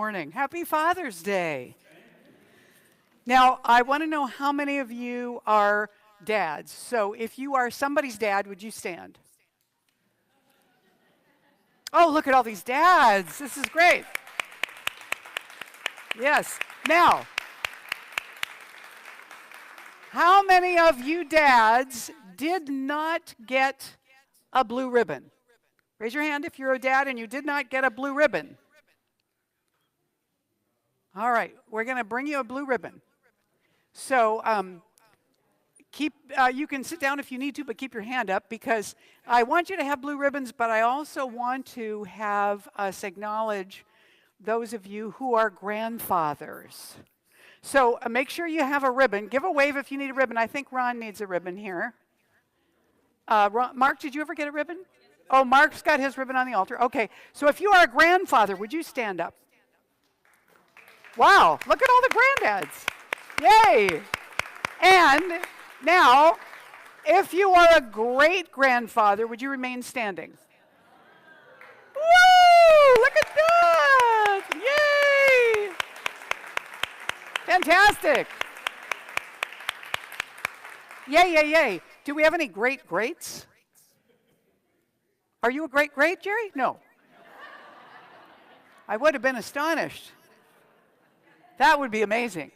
Morning. Happy Father's Day. Now, I want to know how many of you are dads. So if you are somebody's dad, would you stand? Oh, look at all these dads. This is great. Yes. Now, how many of you dads did not get a blue ribbon? Raise your hand if you're a dad and you did not get a blue ribbon. All right, we're going to bring you a blue ribbon. So you can sit down if you need to, but keep your hand up because I want you to have blue ribbons, but I also want to have us acknowledge those of you who are grandfathers. So make sure you have a ribbon. Give a wave if you need a ribbon. I think Ron needs a ribbon here. Mark, did you ever get a ribbon? Oh, Mark's got his ribbon on the altar. Okay, so if you are a grandfather, would you stand up? Wow, look at all the granddads. Yay! And now, if you are a great-grandfather, would you remain standing? Woo! Look at that! Yay! Fantastic. Yay, yay, yay. Do we have any great-greats? Are you a great-great, Jerry? No. I would have been astonished. That would be amazing.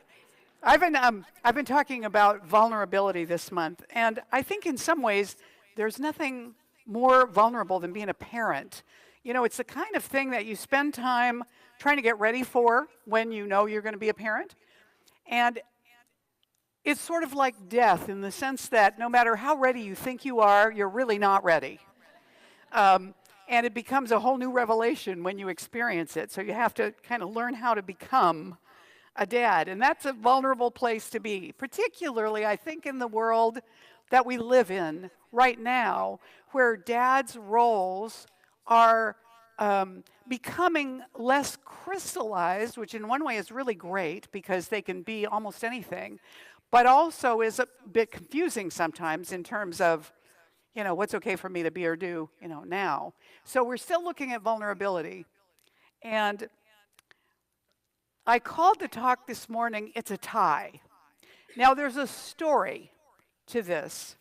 I've been talking about vulnerability this month, and I think in some ways there's nothing more vulnerable than being a parent. You know, it's the kind of thing that you spend time trying to get ready for when you know you're going to be a parent. And it's sort of like death in the sense that no matter how ready you think you are, you're really not ready. And it becomes a whole new revelation when you experience it. So you have to kind of learn how to become a dad, and that's a vulnerable place to be, particularly, I think, in the world that we live in right now, where dads' roles are becoming less crystallized, which in one way is really great because they can be almost anything, but also is a bit confusing sometimes in terms of, you know, what's okay for me to be or do, you know, now. So we're still looking at vulnerability, and I called the talk this morning, It's a Tie. Now, there's a story to this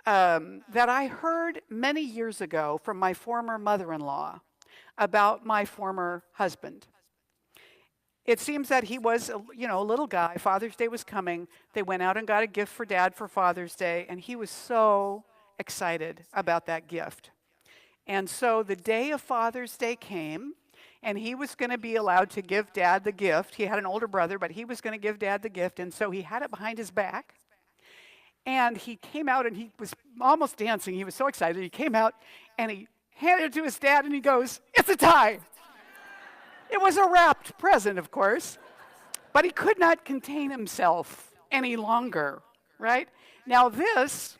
that I heard many years ago from my former mother-in-law about my former husband. It seems that he was, a little guy. Father's Day was coming. They went out and got a gift for Dad for Father's Day, and he was so excited about that gift. And so the day of Father's Day came, and he was going to be allowed to give Dad the gift. He had an older brother, but he was going to give Dad the gift, and so he had it behind his back. And he came out, and he was almost dancing. He was so excited. He came out, and he handed it to his dad, and he goes, "It's a tie." It was a wrapped present, of course, but he could not contain himself any longer, right? Now this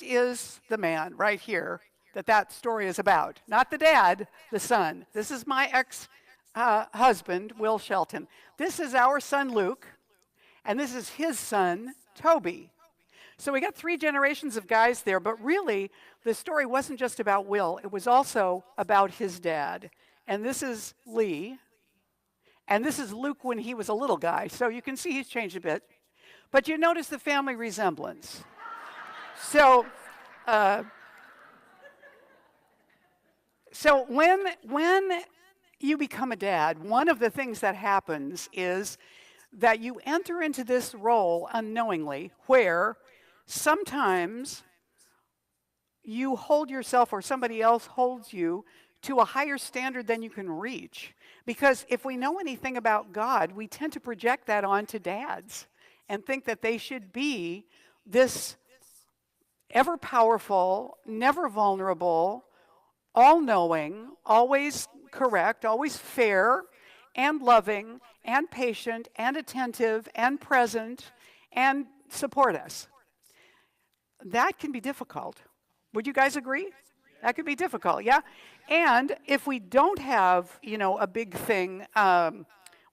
is the man right here that story is about. Not the dad, the son. This is my ex-husband, Will Shelton. This is our son, Luke, and this is his son, Toby. So we got 3 generations of guys there, but really, the story wasn't just about Will. It was also about his dad. And this is Lee, and this is Luke when he was a little guy. So you can see he's changed a bit. But you notice the family resemblance. So when you become a dad, one of the things that happens is that you enter into this role unknowingly where sometimes you hold yourself or somebody else holds you to a higher standard than you can reach. Because if we know anything about God, we tend to project that onto dads and think that they should be this ever powerful, never vulnerable, all-knowing, always correct, always fair, and loving, and patient, and attentive, and present, and support us. That can be difficult. Would you guys agree? That could be difficult, yeah? And if we don't have, a big thing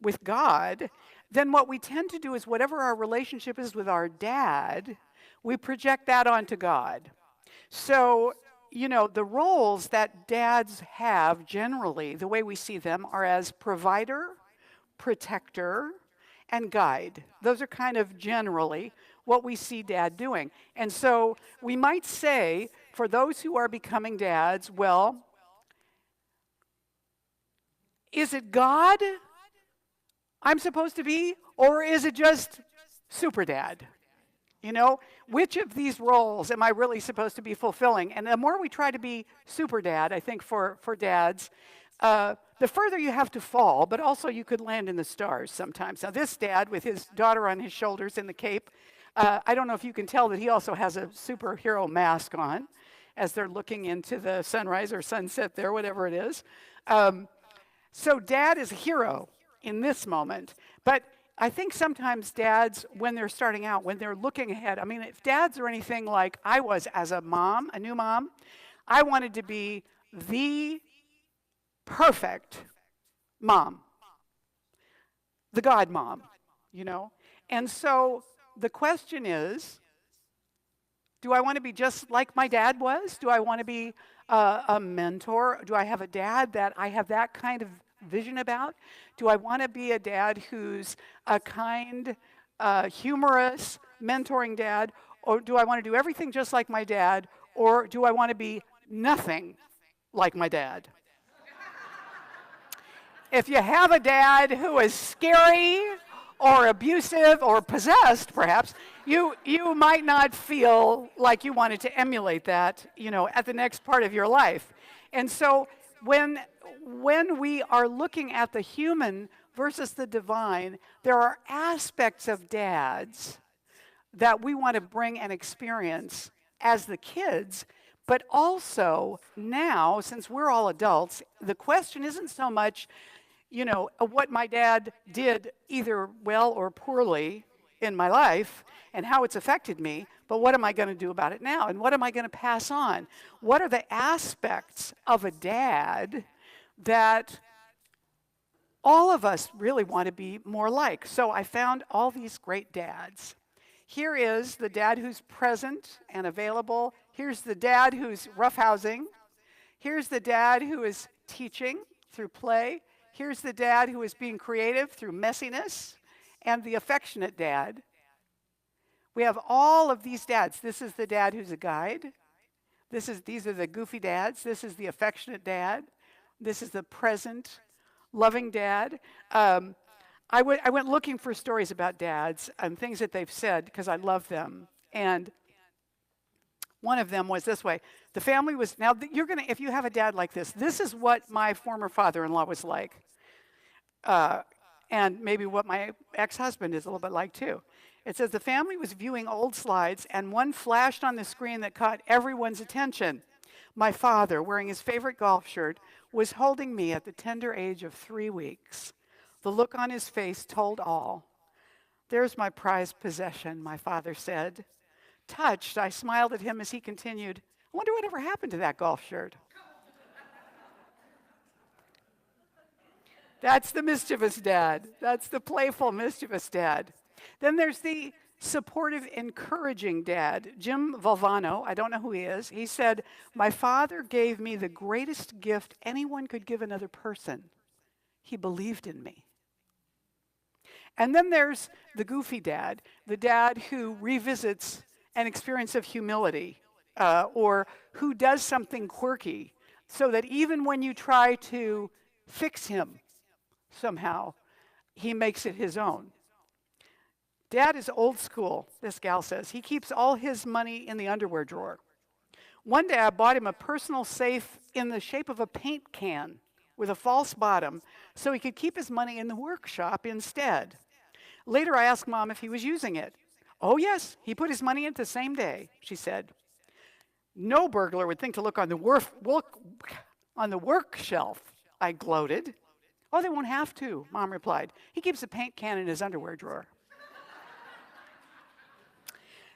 with God, then what we tend to do is whatever our relationship is with our dad, we project that onto God. So the roles that dads have generally, the way we see them, are as provider, protector, and guide. Those are kind of generally what we see dad doing. And so we might say, for those who are becoming dads, well, is it God I'm supposed to be, or is it just super dad? Which of these roles am I really supposed to be fulfilling? And the more we try to be super dad, I think for dads, the further you have to fall, but also you could land in the stars sometimes. Now this dad with his daughter on his shoulders in the cape, I don't know if you can tell that he also has a superhero mask on as they're looking into the sunrise or sunset there, whatever it is. So dad is a hero in this moment, but I think sometimes dads, when they're starting out, when they're looking ahead, I mean, if dads are anything like I was as a mom, a new mom, I wanted to be the perfect mom, the God mom, And so the question is, do I want to be just like my dad was? Do I want to be a mentor? Do I have a dad that I have that kind of vision about? Do I want to be a dad who's a kind, humorous, mentoring dad? Or do I want to do everything just like my dad? Or do I want to be nothing like my dad? If you have a dad who is scary or abusive or possessed, perhaps, you might not feel like you wanted to emulate that, at the next part of your life. And so when we are looking at the human versus the divine, there are aspects of dads that we want to bring and experience as the kids, but also now, since we're all adults, the question isn't so much, what my dad did either well or poorly in my life and how it's affected me, but what am I going to do about it now? And what am I going to pass on? What are the aspects of a dad that all of us really want to be more like? So I found all these great dads. Here is the dad who's present and available. Here's the dad who's roughhousing. Here's the dad who is teaching through play. Here's the dad who is being creative through messiness, and the affectionate dad. We have all of these dads. This is the dad who's a guide. These are the goofy dads. This is the affectionate dad. This is the present, loving dad. I went looking for stories about dads and things that they've said because I love them. And one of them was this way. The family was, now if you have a dad like this is what my former father-in-law was like. And maybe what my ex-husband is a little bit like too. It says the family was viewing old slides and one flashed on the screen that caught everyone's attention. My father, wearing his favorite golf shirt, was holding me at the tender age of 3 weeks. The look on his face told all. There's my prized possession, my father said. Touched, I smiled at him as he continued, I wonder whatever happened to that golf shirt. That's the mischievous dad. That's the playful, mischievous dad. Then there's the supportive, encouraging dad. Jim Valvano, I don't know who he is, he said, my father gave me the greatest gift anyone could give another person. He believed in me. And then there's the goofy dad, the dad who revisits an experience of humility, or who does something quirky, so that even when you try to fix him somehow, he makes it his own. Dad is old school, this gal says. He keeps all his money in the underwear drawer. One day I bought him a personal safe in the shape of a paint can with a false bottom so he could keep his money in the workshop instead. Later I asked Mom if he was using it. Oh yes, he put his money in the same day, she said. No burglar would think to look on the work shelf, I gloated. Oh, they won't have to, Mom replied. He keeps a paint can in his underwear drawer.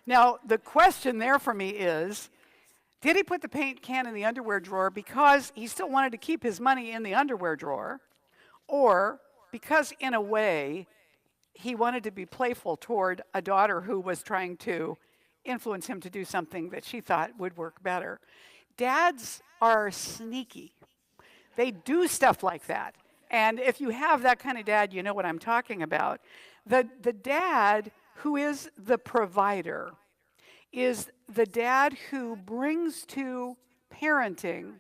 Now, the question there for me is, did he put the paint can in the underwear drawer because he still wanted to keep his money in the underwear drawer, or because, in a way, he wanted to be playful toward a daughter who was trying to influence him to do something that she thought would work better? Dads are sneaky. They do stuff like that. And if you have that kind of dad, you know what I'm talking about. The dad who is the provider is the dad who brings to parenting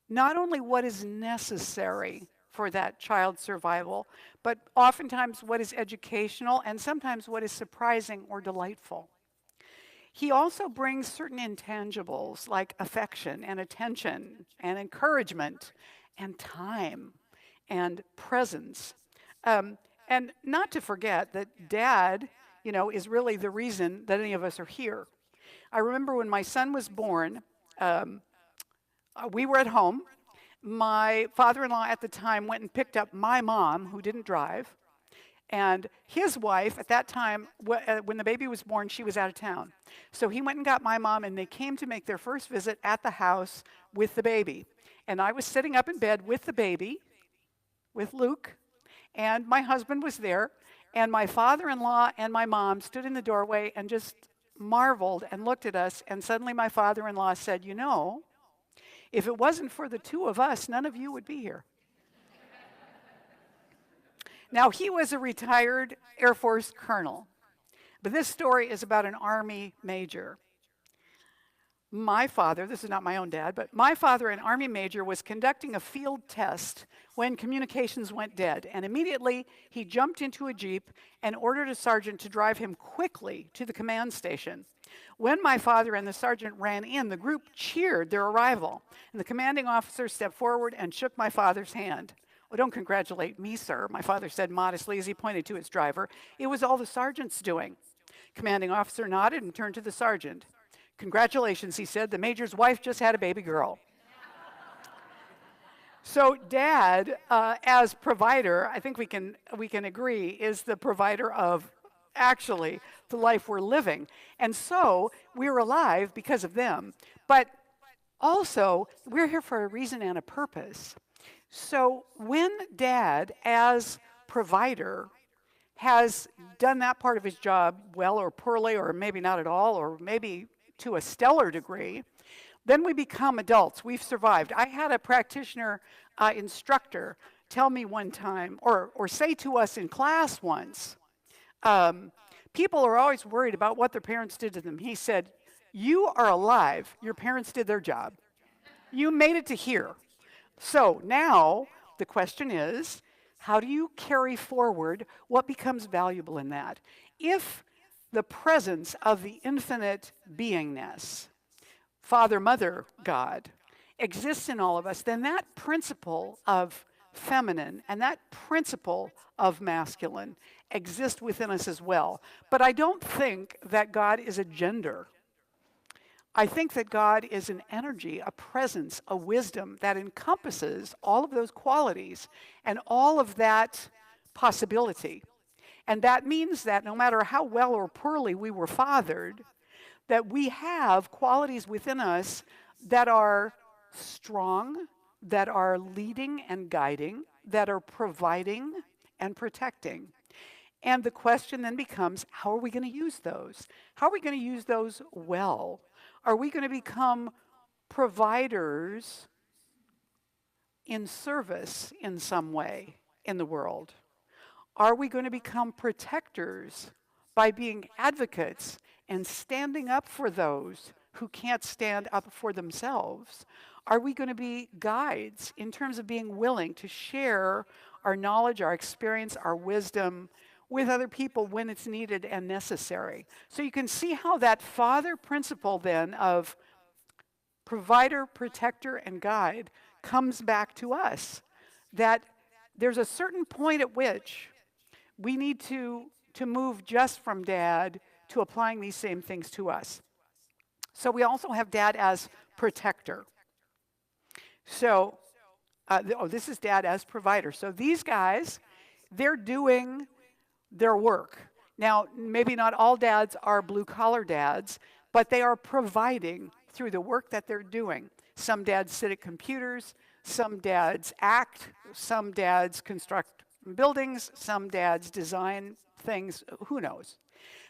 not only what is necessary for that child's survival, but oftentimes what is educational and sometimes what is surprising or delightful. He also brings certain intangibles like affection and attention and encouragement and time and presence. And not to forget that dad, is really the reason that any of us are here. I remember when my son was born, we were at home. My father-in-law at the time went and picked up my mom, who didn't drive, and his wife at that time, when the baby was born, she was out of town. So he went and got my mom, and they came to make their first visit at the house with the baby. And I was sitting up in bed with the baby, with Luke, and my husband was there, and my father-in-law and my mom stood in the doorway and just marveled and looked at us, and suddenly my father-in-law said, if it wasn't for the two of us, none of you would be here. Now, he was a retired Air Force colonel, but this story is about an Army major. My father, this is not my own dad, but my father, an Army major, was conducting a field test when communications went dead, and immediately he jumped into a Jeep and ordered a sergeant to drive him quickly to the command station. When my father and the sergeant ran in, the group cheered their arrival, and the commanding officer stepped forward and shook my father's hand. "Well, don't congratulate me, sir," my father said modestly as he pointed to his driver. "It was all the sergeant's doing." Commanding officer nodded and turned to the sergeant. "Congratulations," he said, "the major's wife just had a baby girl." So dad, as provider, I think we can agree, is the provider of actually the life we're living. And so we're alive because of them. But also, we're here for a reason and a purpose. So when dad, as provider, has done that part of his job well or poorly, or maybe not at all, or maybe to a stellar degree, then we become adults. We've survived. I had a practitioner instructor tell me one time, or say to us in class once, people are always worried about what their parents did to them. He said, "You are alive. Your parents did their job. You made it to here. So now the question is, how do you carry forward what becomes valuable in that? If the presence of the infinite beingness, Father, Mother, God, exists in all of us, then that principle of feminine and that principle of masculine exist within us as well. But I don't think that God is a gender. I think that God is an energy, a presence, a wisdom that encompasses all of those qualities and all of that possibility. And that means that no matter how well or poorly we were fathered, that we have qualities within us that are strong, that are leading and guiding, that are providing and protecting. And the question then becomes, how are we going to use those? How are we going to use those well? Are we going to become providers in service in some way in the world? Are we going to become protectors by being advocates and standing up for those who can't stand up for themselves? Are we going to be guides in terms of being willing to share our knowledge, our experience, our wisdom with other people when it's needed and necessary? So you can see how that father principle then of provider, protector, and guide comes back to us. That there's a certain point at which we need to move just from dad to applying these same things to us. So we also have dad as protector. So, this is dad as provider. So these guys, they're doing their work. Now, maybe not all dads are blue-collar dads, but they are providing through the work that they're doing. Some dads sit at computers, some dads act, some dads construct buildings, some dads design things, who knows?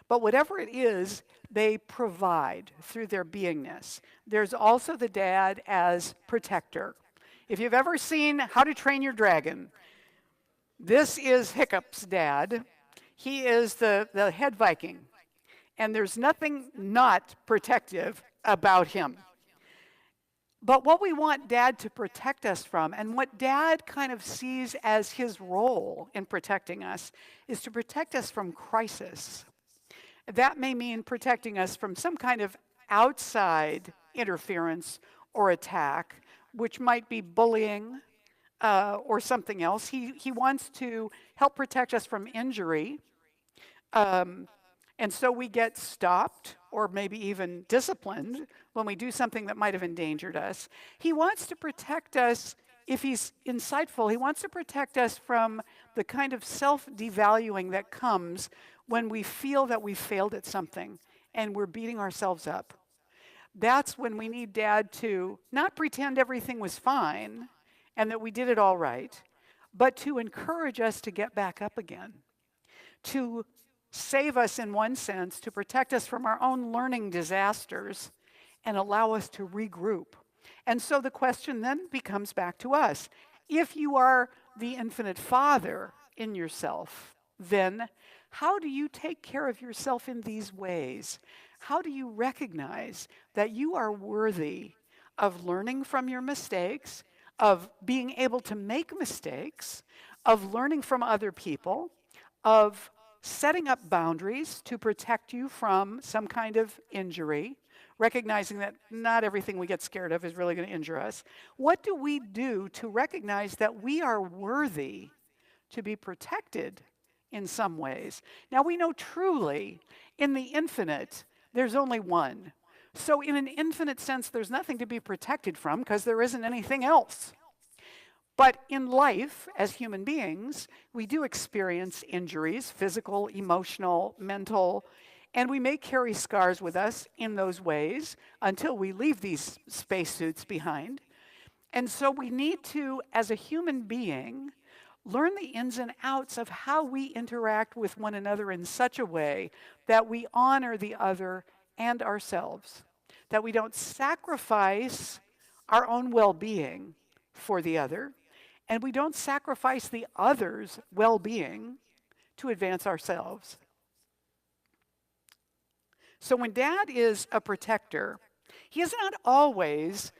But whatever it is, they provide through their beingness. There's also the dad as protector. If you've ever seen How to Train Your Dragon, this is Hiccup's dad. He is the head Viking, and there's nothing not protective about him. But what we want Dad to protect us from, and what Dad kind of sees as his role in protecting us, is to protect us from crisis. That may mean protecting us from some kind of outside interference or attack, which might be bullying or something else. He wants to help protect us from injury. And so we get stopped or maybe even disciplined when we do something that might have endangered us. He wants to protect us, if he's insightful, he wants to protect us from the kind of self-devaluing that comes when we feel that we failed at something and we're beating ourselves up. That's when we need Dad to not pretend everything was fine and that we did it all right, but to encourage us to get back up again, to save us in one sense, to protect us from our own learning disasters and allow us to regroup. And so the question then becomes back to us. If you are the infinite Father in yourself, then how do you take care of yourself in these ways? How do you recognize that you are worthy of learning from your mistakes, of being able to make mistakes, of learning from other people, of setting up boundaries to protect you from some kind of injury, recognizing that not everything we get scared of is really going to injure us? What do we do to recognize that we are worthy to be protected in some ways? Now, we know truly in the infinite, there's only one. So in an infinite sense, there's nothing to be protected from because there isn't anything else. But in life, as human beings, we do experience injuries, physical, emotional, mental, and we may carry scars with us in those ways until we leave these spacesuits behind. And so we need to, as a human being, learn the ins and outs of how we interact with one another in such a way that we honor the other and ourselves, that we don't sacrifice our own well-being for the other, and we don't sacrifice the other's well-being to advance ourselves. So when Dad is a protector, he is not always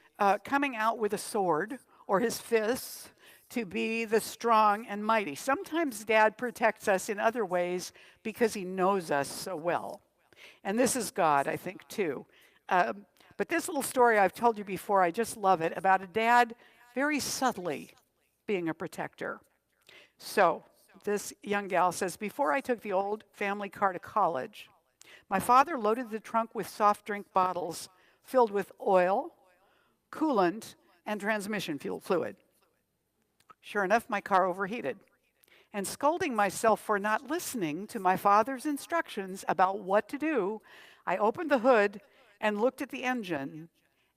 coming out with a sword or his fists to be the strong and mighty. Sometimes Dad protects us in other ways because he knows us so well. And this is God, I think, too. But this little story I've told you before, I just love it, about a dad very subtly being a protector. So this young gal says, before I took the old family car to college, my father loaded the trunk with soft drink bottles filled with oil, coolant, and transmission fluid. Sure enough, my car overheated. And scolding myself for not listening to my father's instructions about what to do, I opened the hood and looked at the engine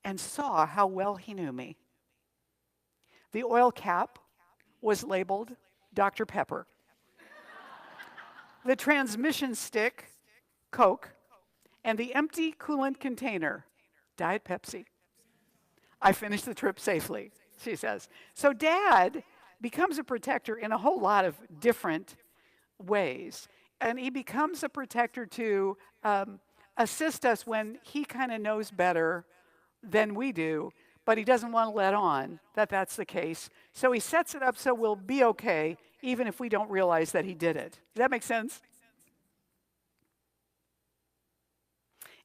and saw how well he knew me. The oil cap was labeled Dr. Pepper. The transmission stick, Coke, and the empty coolant container, Diet Pepsi. I finished the trip safely, she says. So Dad becomes a protector in a whole lot of different ways. And he becomes a protector to assist us when he kind of knows better than we do, but he doesn't want to let on that that's the case. So he sets it up so we'll be okay, even if we don't realize that he did it. Does that make sense?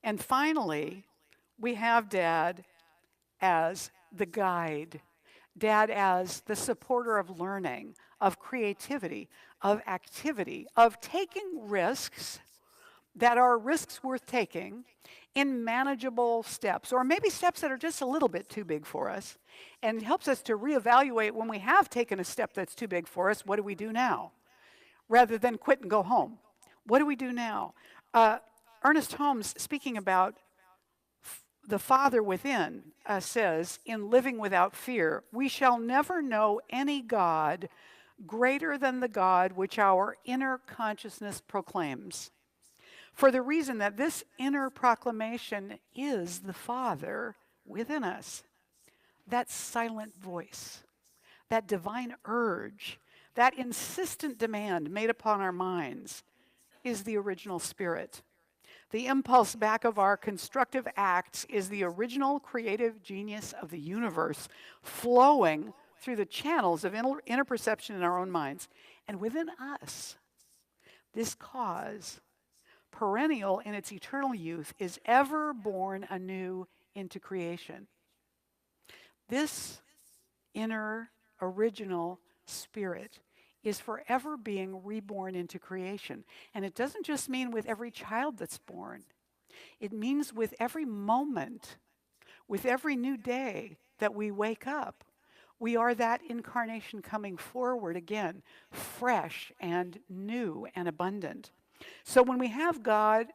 And finally, we have Dad as the guide, Dad as the supporter of learning, of creativity, of activity, of taking risks that are risks worth taking in manageable steps, or maybe steps that are just a little bit too big for us. And it helps us to reevaluate when we have taken a step that's too big for us, what do we do now? Rather than quit and go home. What do we do now? Ernest Holmes, speaking about the Father within, says, in living without fear, we shall never know any God greater than the God which our inner consciousness proclaims. for the reason that this inner proclamation is the Father within us. That silent voice, that divine urge, that insistent demand made upon our minds is the original spirit. The impulse back of our constructive acts is the original creative genius of the universe flowing through the channels of inner perception in our own minds. And within us, this cause, perennial in its eternal youth, is ever born anew into creation. This inner original spirit is forever being reborn into creation. And it doesn't just mean with every child that's born. It means with every moment, with every new day that we wake up. We are that incarnation coming forward again, fresh and new and abundant. So when we have God,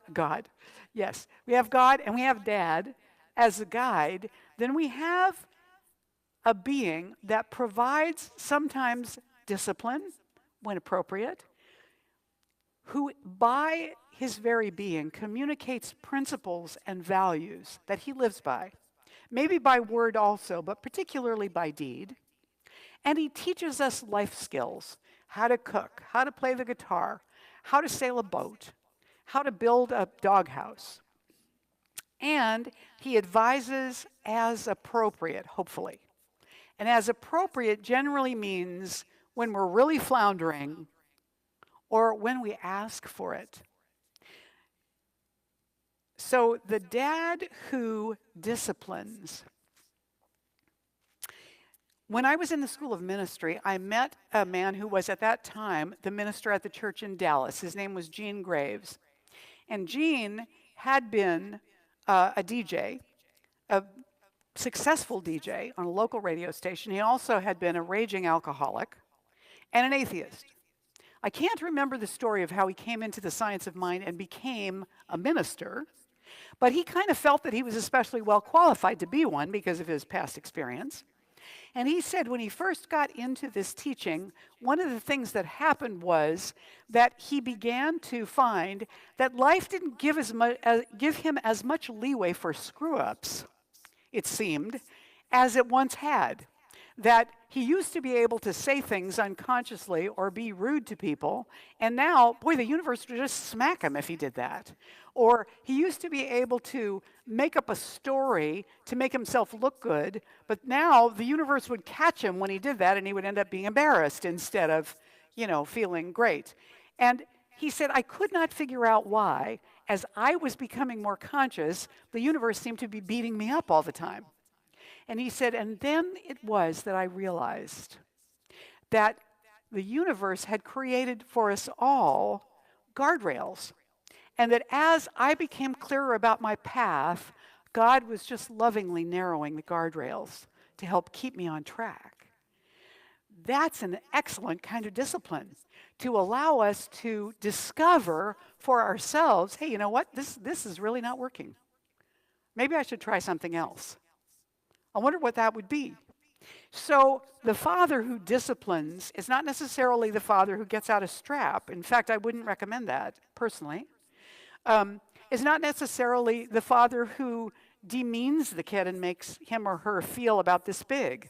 yes, we have God and we have Dad as a guide, then we have a being that provides sometimes discipline when appropriate, who by his very being communicates principles and values that he lives by, maybe by word also, but particularly by deed. And he teaches us life skills, how to cook, how to play the guitar, how to sail a boat, how to build a doghouse. And he advises as appropriate, hopefully. And as appropriate generally means when we're really floundering or when we ask for it. So the dad who disciplines. When I was in the School of Ministry, I met a man who was at that time the minister at the church in Dallas. His name was Gene Graves. And Gene had been a DJ, a successful DJ on a local radio station. He also had been a raging alcoholic and an atheist. I can't remember the story of how he came into the science of mind and became a minister, but he kind of felt that he was especially well qualified to be one because of his past experience. And he said when he first got into this teaching, one of the things that happened was that he began to find that life didn't give him as much leeway for screw-ups, it seemed, as it once had. That he used to be able to say things unconsciously or be rude to people, and now, boy, the universe would just smack him if he did that. Or he used to be able to make up a story to make himself look good, but now the universe would catch him when he did that, and he would end up being embarrassed instead of, feeling great. And he said, I could not figure out why, as I was becoming more conscious, the universe seemed to be beating me up all the time. And he said, and then it was that I realized that the universe had created for us all guardrails. And that as I became clearer about my path, God was just lovingly narrowing the guardrails to help keep me on track. That's an excellent kind of discipline, to allow us to discover for ourselves, hey, you know what? This is really not working. Maybe I should try something else. I wonder what that would be. So the father who disciplines is not necessarily the father who gets out a strap. In fact, I wouldn't recommend that personally. Is not necessarily the father who demeans the kid and makes him or her feel about this big.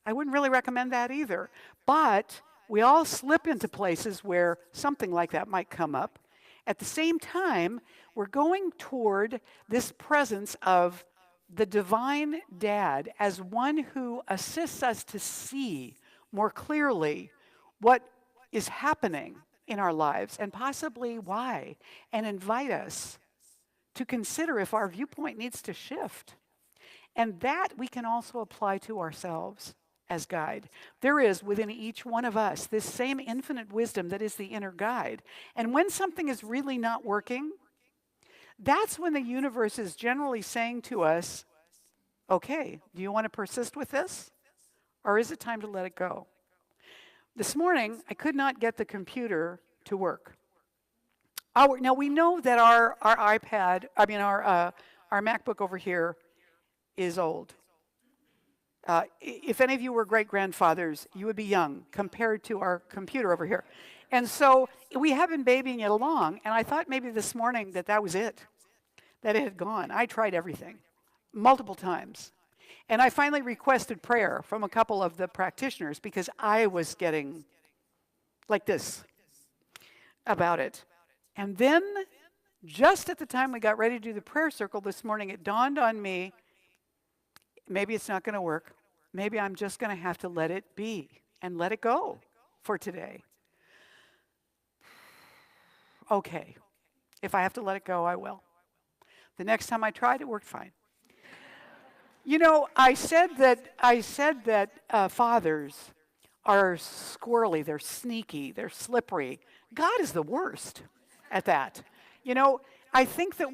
I wouldn't really recommend that either. But we all slip into places where something like that might come up. At the same time, we're going toward this presence of the divine dad as one who assists us to see more clearly what is happening in our lives and possibly why, and invite us to consider if our viewpoint needs to shift. And that we can also apply to ourselves as guide. There is within each one of us this same infinite wisdom that is the inner guide. And when something is really not working, that's when the universe is generally saying to us, okay, do you want to persist with this? Or is it time to let it go? This morning, I could not get the computer to work. Now, we know that our MacBook over here is old. If any of you were great-grandfathers, you would be young compared to our computer over here. And so we have been babying it along, and I thought maybe this morning that was it, that it had gone. I tried everything, multiple times. And I finally requested prayer from a couple of the practitioners because I was getting like this about it. And then, just at the time we got ready to do the prayer circle this morning, it dawned on me, maybe it's not going to work. Maybe I'm just going to have to let it be and let it go for today. Okay, if I have to let it go, I will. The next time I tried, it worked fine. You know, I said that fathers are squirrely, they're sneaky, they're slippery. God is the worst at that. You know, I think that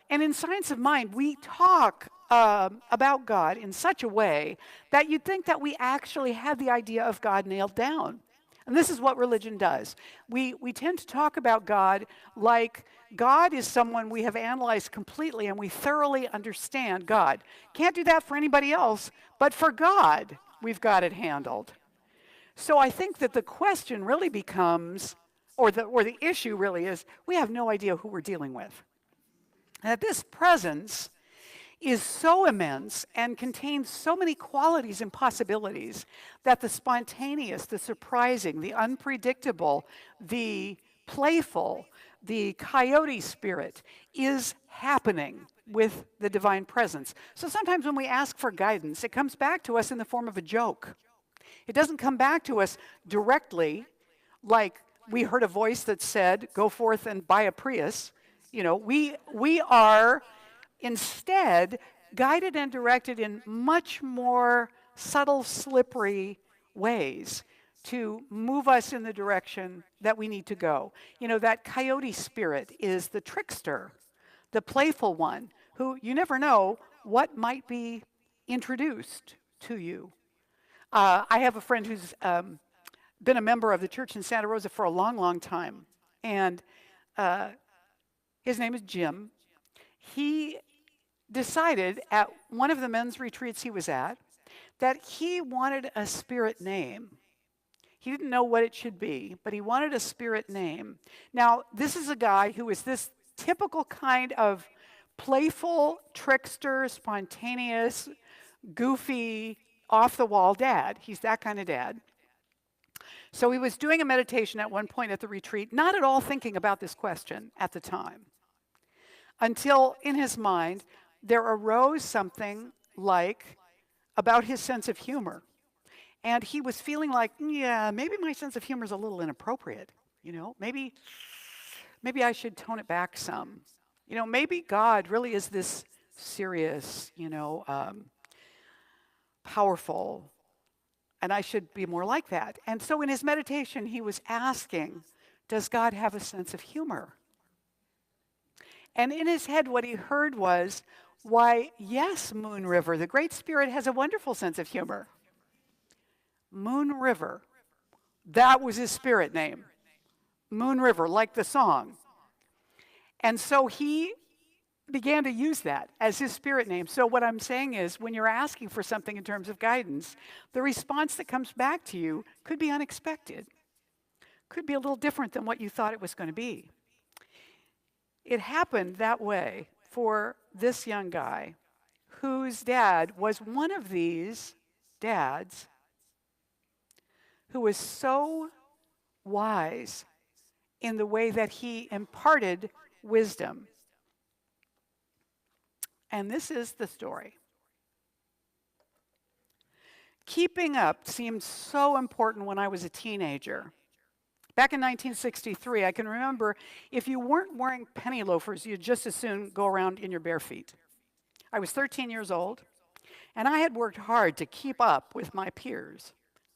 and in Science of Mind, we talk about God in such a way that you'd think that we actually had the idea of God nailed down. And this is what religion does. We tend to talk about God like God is someone we have analyzed completely and we thoroughly understand God. Can't do that for anybody else, but for God, we've got it handled. So I think that the question really becomes, or the issue really is, we have no idea who we're dealing with. And that this presence is so immense and contains so many qualities and possibilities that the spontaneous, the surprising, the unpredictable, the playful, the coyote spirit is happening with the divine presence. So sometimes when we ask for guidance, it comes back to us in the form of a joke. It doesn't come back to us directly like we heard a voice that said, go forth and buy a Prius. You know, we are instead guided and directed in much more subtle, slippery ways to move us in the direction that we need to go. You know, that coyote spirit is the trickster, the playful one, who you never know what might be introduced to you. I have a friend who's been a member of the church in Santa Rosa for a long, long time. And his name is Jim. He decided at one of the men's retreats he was at that he wanted a spirit name. He didn't know what it should be, but he wanted a spirit name. Now, this is a guy who is this typical kind of playful, trickster, spontaneous, goofy, off-the-wall dad. He's that kind of dad. So he was doing a meditation at one point at the retreat, not at all thinking about this question at the time, until in his mind there arose something like about his sense of humor. And he was feeling like, yeah, maybe my sense of humor is a little inappropriate. You know, maybe I should tone it back some. You know, maybe God really is this serious, powerful, and I should be more like that. And so in his meditation, he was asking, does God have a sense of humor? And in his head, what he heard was, why, yes, Moon River, the Great Spirit has a wonderful sense of humor. Moon River, that was his spirit name. Moon River, like the song. And so he began to use that as his spirit name. So what I'm saying is, when you're asking for something in terms of guidance, the response that comes back to you could be unexpected, could be a little different than what you thought it was going to be. It happened that way for this young guy whose dad was one of these dads who was so wise in the way that he imparted wisdom. And this is the story. Keeping up seemed so important when I was a teenager. Back in 1963, I can remember if you weren't wearing penny loafers, you'd just as soon go around in your bare feet. I was 13 years old, and I had worked hard to keep up with my peers.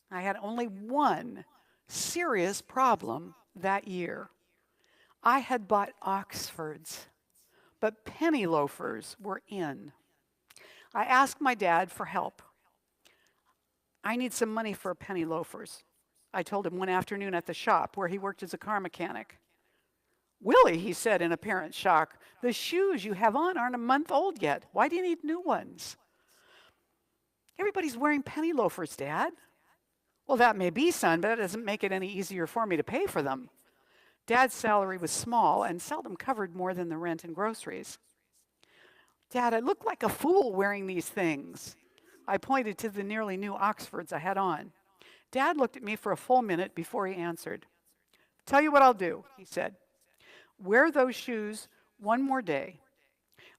I had only one serious problem that year. I had bought Oxfords, but penny loafers were in. I asked my dad for help. I need some money for penny loafers, I told him one afternoon at the shop where he worked as a car mechanic. Willie, he said in apparent shock, the shoes you have on aren't a month old yet. Why do you need new ones? Everybody's wearing penny loafers, Dad. Well, that may be, son, but that doesn't make it any easier for me to pay for them. Dad's salary was small and seldom covered more than the rent and groceries. Dad, I look like a fool wearing these things. I pointed to the nearly new Oxfords I had on. Dad looked at me for a full minute before he answered. Tell you what I'll do, he said. Wear those shoes one more day.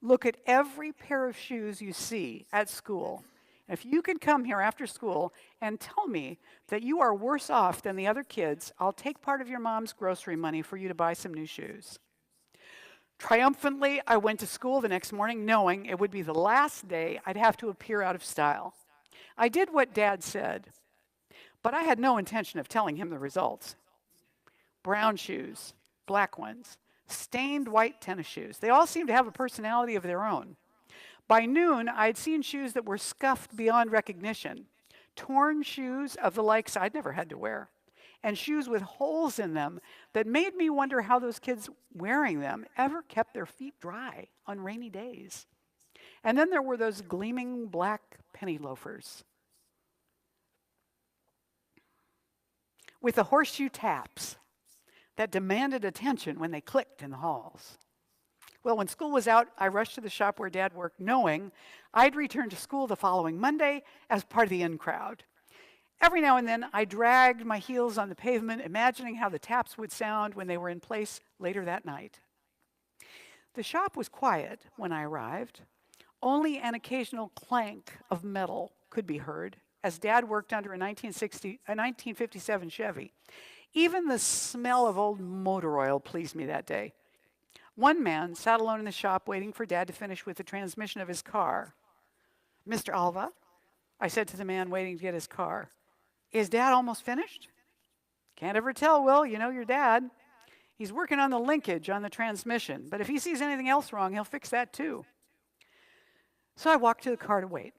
Look at every pair of shoes you see at school. If you can come here after school and tell me that you are worse off than the other kids, I'll take part of your mom's grocery money for you to buy some new shoes. Triumphantly, I went to school the next morning knowing it would be the last day I'd have to appear out of style. I did what Dad said, but I had no intention of telling him the results. Brown shoes, black ones, stained white tennis shoes. They all seemed to have a personality of their own. By noon, I'd seen shoes that were scuffed beyond recognition, torn shoes of the likes I'd never had to wear, and shoes with holes in them that made me wonder how those kids wearing them ever kept their feet dry on rainy days. And then there were those gleaming black penny loafers with the horseshoe taps that demanded attention when they clicked in the halls. Well, when school was out, I rushed to the shop where Dad worked, knowing I'd return to school the following Monday as part of the in crowd. Every now and then, I dragged my heels on the pavement, imagining how the taps would sound when they were in place later that night. The shop was quiet when I arrived. Only an occasional clank of metal could be heard, as Dad worked under a 1957 Chevy. Even the smell of old motor oil pleased me that day. One man sat alone in the shop waiting for Dad to finish with the transmission of his car. Mr. Alva, I said to the man waiting to get his car, is Dad almost finished? Can't ever tell, Will. You know your dad. He's working on the linkage on the transmission, but if he sees anything else wrong, he'll fix that too. So I walked to the car to wait.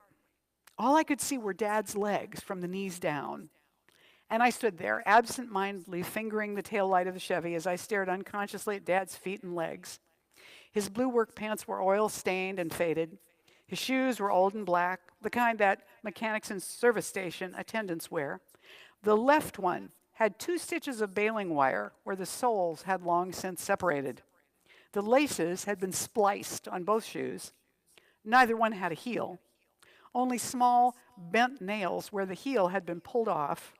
All I could see were Dad's legs from the knees down. And I stood there, absent-mindedly fingering the taillight of the Chevy as I stared unconsciously at Dad's feet and legs. His blue work pants were oil-stained and faded. His shoes were old and black, the kind that mechanics and service station attendants wear. The left one had 2 stitches of baling wire where the soles had long since separated. The laces had been spliced on both shoes. Neither one had a heel. Only small, bent nails where the heel had been pulled off.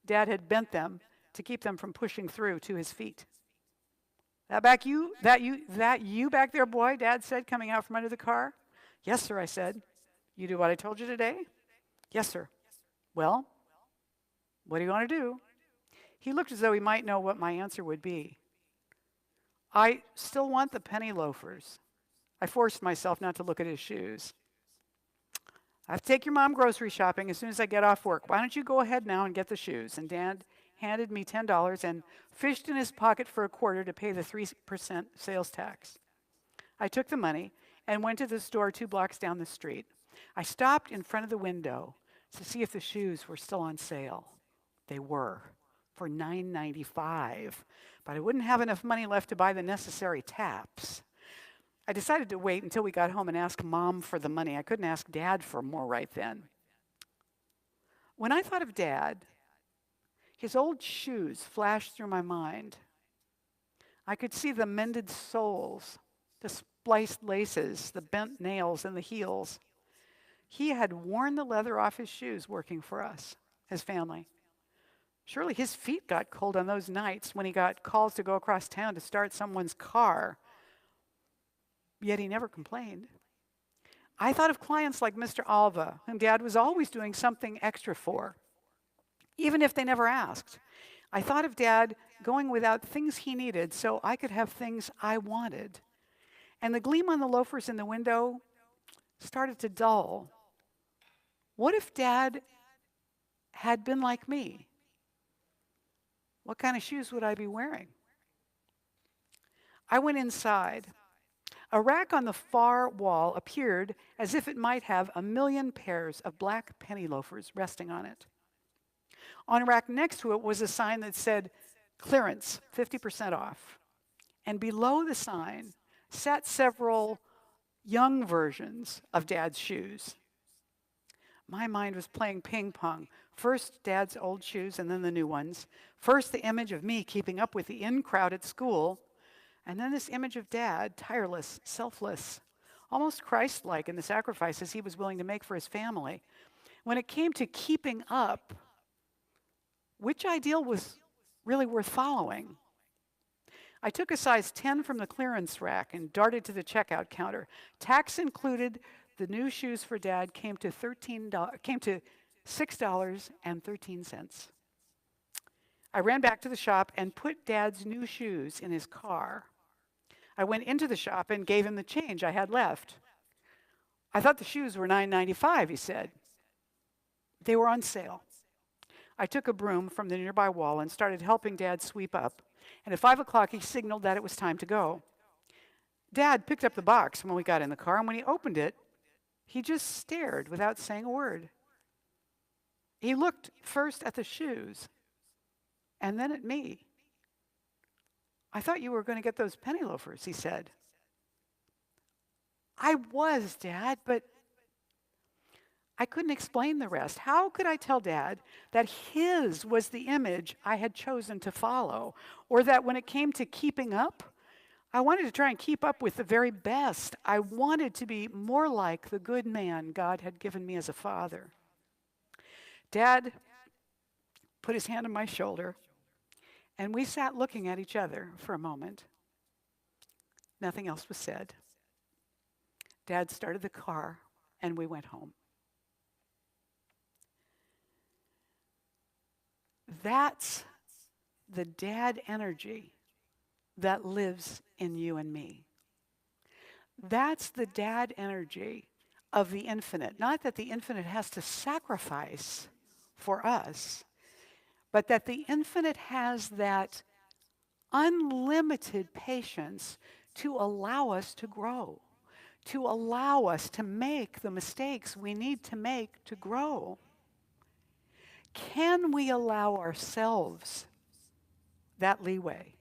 Dad had bent them to keep them from pushing through to his feet. That you back there, boy? Dad said, coming out from under the car. Yes, sir, I said. You do what I told you today? Yes, sir. Well, what do you want to do? He looked as though he might know what my answer would be. I still want the penny loafers. I forced myself not to look at his shoes. I have to take your mom grocery shopping as soon as I get off work. Why don't you go ahead now and get the shoes? And Dad handed me $10 and fished in his pocket for a quarter to pay the 3% sales tax. I took the money and went to the store 2 blocks down the street. I stopped in front of the window to see if the shoes were still on sale. They were, for $9.95, but I wouldn't have enough money left to buy the necessary taps. I decided to wait until we got home and ask Mom for the money. I couldn't ask Dad for more right then. When I thought of Dad, his old shoes flashed through my mind. I could see the mended soles, the spliced laces, the bent nails, and the heels. He had worn the leather off his shoes working for us, his family. Surely his feet got cold on those nights when he got calls to go across town to start someone's car. Yet he never complained. I thought of clients like Mr. Alva, whom Dad was always doing something extra for, even if they never asked. I thought of Dad going without things he needed so I could have things I wanted. And the gleam on the loafers in the window started to dull. What if Dad had been like me? What kind of shoes would I be wearing? I went inside. A rack on the far wall appeared as if it might have 1,000,000 pairs of black penny loafers resting on it. On a rack next to it was a sign that said, "Clearance, 50% off." And below the sign sat several young versions of Dad's shoes. My mind was playing ping pong. First, Dad's old shoes and then the new ones. First, the image of me keeping up with the in crowd at school. And then this image of Dad, tireless, selfless, almost Christ-like in the sacrifices he was willing to make for his family. When it came to keeping up, which ideal was really worth following? I took a size 10 from the clearance rack and darted to the checkout counter. Tax included, the new shoes for Dad came to $6.13. I ran back to the shop and put Dad's new shoes in his car. I went into the shop and gave him the change I had left. I thought the shoes were $9.95, he said. They were on sale. I took a broom from the nearby wall and started helping Dad sweep up. And at 5 o'clock, he signaled that it was time to go. Dad picked up the box when we got in the car, and when he opened it, he just stared without saying a word. He looked first at the shoes and then at me. I thought you were going to get those penny loafers, he said. I was, Dad, but I couldn't explain the rest. How could I tell Dad that his was the image I had chosen to follow, or that when it came to keeping up, I wanted to try and keep up with the very best. I wanted to be more like the good man God had given me as a father. Dad put his hand on my shoulder, and we sat looking at each other for a moment. Nothing else was said. Dad started the car, and we went home. That's the Dad energy that lives in you and me. That's the Dad energy of the infinite. Not that the infinite has to sacrifice for us, but that the infinite has that unlimited patience to allow us to grow, to allow us to make the mistakes we need to make to grow. Can we allow ourselves that leeway?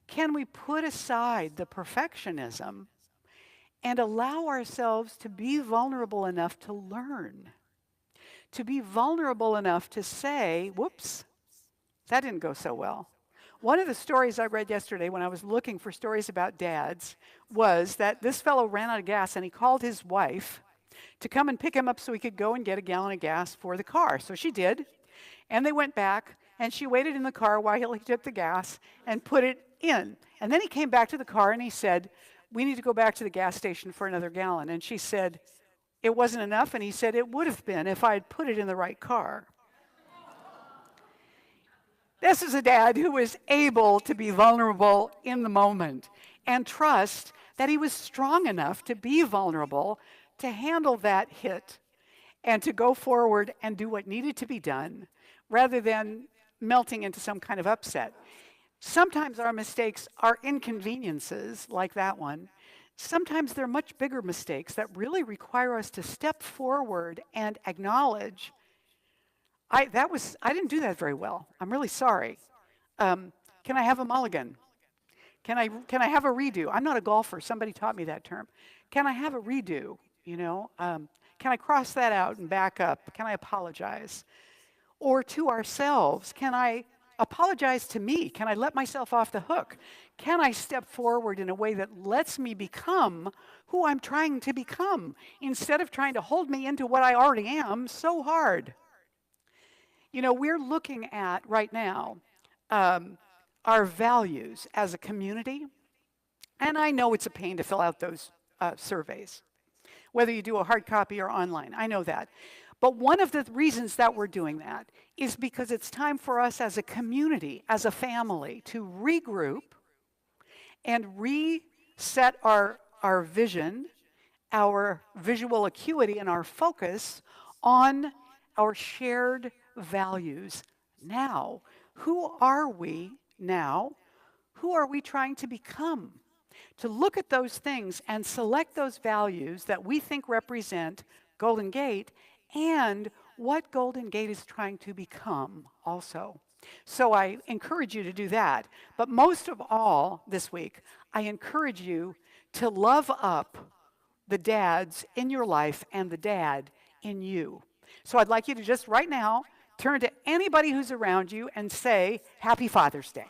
Can we put aside the perfectionism and allow ourselves to be vulnerable enough to learn? To be vulnerable enough to say, whoops, that didn't go so well. One of the stories I read yesterday when I was looking for stories about dads was that this fellow ran out of gas and he called his wife to come and pick him up so he could go and get a gallon of gas for the car. So she did, and they went back, and she waited in the car while he took the gas and put it in. And then he came back to the car and he said, we need to go back to the gas station for another gallon. And she said, it wasn't enough, and he said, it would have been if I had put it in the right car. This is a dad who was able to be vulnerable in the moment and trust that he was strong enough to be vulnerable, to handle that hit, and to go forward and do what needed to be done, rather than melting into some kind of upset. Sometimes our mistakes are inconveniences, like that one. Sometimes they're much bigger mistakes that really require us to step forward and acknowledge, I didn't do that very well. I'm really sorry. Can I have a mulligan? Can I have a redo? I'm not a golfer. Somebody taught me that term. Can I have a redo? Can I cross that out and back up? Can I apologize? Or to ourselves, can I apologize to me? Can I let myself off the hook? Can I step forward in a way that lets me become who I'm trying to become, instead of trying to hold me into what I already am so hard? We're looking at right now our values as a community, and I know it's a pain to fill out those surveys, whether you do a hard copy or online. I know that. But one of the reasons that we're doing that is because it's time for us as a community, as a family, to regroup and reset our vision, our visual acuity, and our focus on our shared values now. Who are we now? Who are we trying to become? To look at those things and select those values that we think represent Golden Gate and what Golden Gate is trying to become also. So I encourage you to do that. But most of all this week, I encourage you to love up the dads in your life and the dad in you. So I'd like you to just right now turn to anybody who's around you and say, Happy Father's Day.